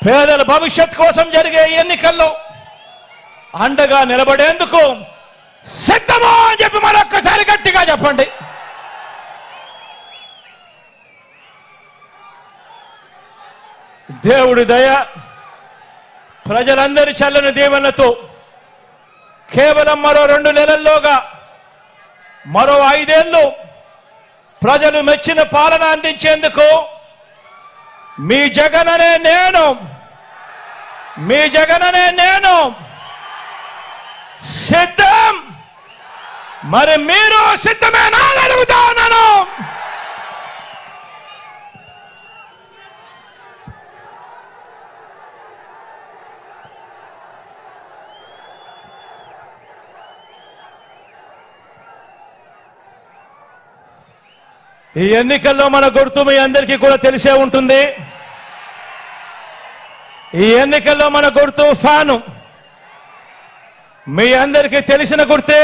పేదల భవిష్యత్ కోసం జరిగే ఎన్నికల్లో అండగా నిలబడేందుకు సిద్ధమా అని చెప్పి మరొక్కసారి గట్టిగా చెప్పండి. దేవుడి దయ, ప్రజలందరి చల్లని దీవెనలతో కేవలం మరో 2 నెలల్లోగా మరో 5 ఏళ్ళు ప్రజలు మెచ్చిన పాలన అందించేందుకు మీ జగననే నేను సిద్ధం. మరి మీరు సిద్ధమేనా అడుగుతా ఉన్నాను. ఈ ఎన్నికల్లో మన గుర్తు మీ అందరికీ కూడా తెలిసే ఉంటుంది. ఈ ఎన్నికల్లో మన గుర్తు ఫ్యాను. మీ అందరికీ తెలిసిన గుర్తే.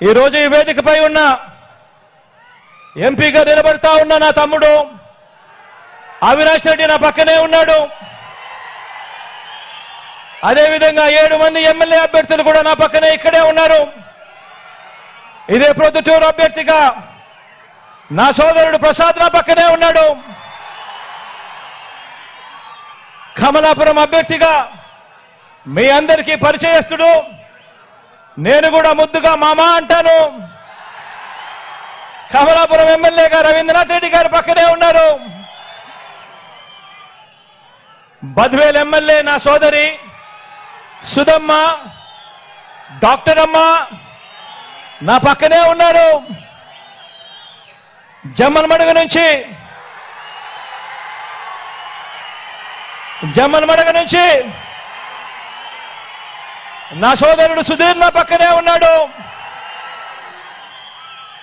ఈరోజు ఈ వేదికపై ఉన్న ఎంపీగా నిలబడతా ఉన్న నా తమ్ముడు అవినాష్ రెడ్డి నా పక్కనే ఉన్నాడు. అదేవిధంగా 7 మంది ఎమ్మెల్యే అభ్యర్థులు కూడా నా పక్కనే ఇక్కడే ఉన్నారు. ఇదే ప్రొద్దుటూరు అభ్యర్థిగా నా సోదరుడు ప్రసాద్ నా పక్కనే ఉన్నాడు. కమలాపురం అభ్యర్థిగా మీ అందరికీ పరిచయస్తుడు, నేను కూడా ముద్దుగా మామ అంటాను. కమలాపురం ఎమ్మెల్యేగా రవీంద్రనాథ్ రెడ్డి గారు పక్కనే ఉన్నారు. బద్వేల్ ఎమ్మెల్యే నా సోదరి సుధమ్మ, డాక్టర్ అమ్మ నా పక్కనే ఉన్నారు. జమ్మన్మడుగు నుంచి నా సోదరుడు సుధీర్ నా పక్కనే ఉన్నాడు.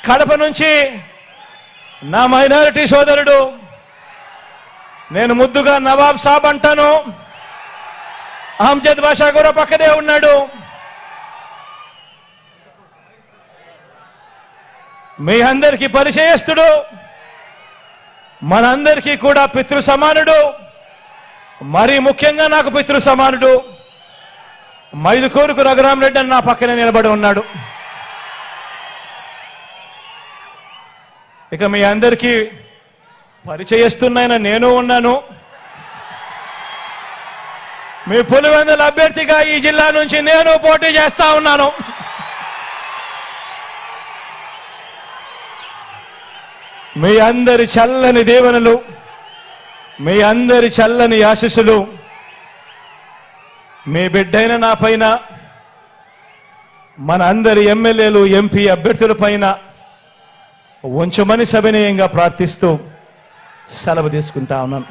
కడప నుంచి నా మైనారిటీ సోదరుడు, నేను ముద్దుగా నవాబ్ సాబ్ అంటాను, అహ్మద్ బాషా కూడా పక్కనే ఉన్నాడు. మీ అందరికీ పరిచయస్తుడు, మనందరికీ కూడా పితృ సమానుడు, మరీ ముఖ్యంగా నాకు పితృ సమానుడు మైదుకూరుకు రఘురామరెడ్డి అని నా పక్కనే నిలబడి ఉన్నాడు. ఇక మీ అందరికీ పరిచయస్తున్న నేను ఉన్నాను. మీ పులివెందుల అభ్యర్థిగా ఈ జిల్లా నుంచి నేను పోటీ చేస్తా ఉన్నాను. మీ అందరి చల్లని దీవెనలు, మీ అందరి చల్లని ఆశీస్సులు మీ బిడ్డైన నా పైన, మన అందరి ఎమ్మెల్యేలు ఎంపీ అభ్యర్థుల పైన ఉంచమని సవినయంగా ప్రార్థిస్తూ సెలవు తీసుకుంటా ఉన్నాను.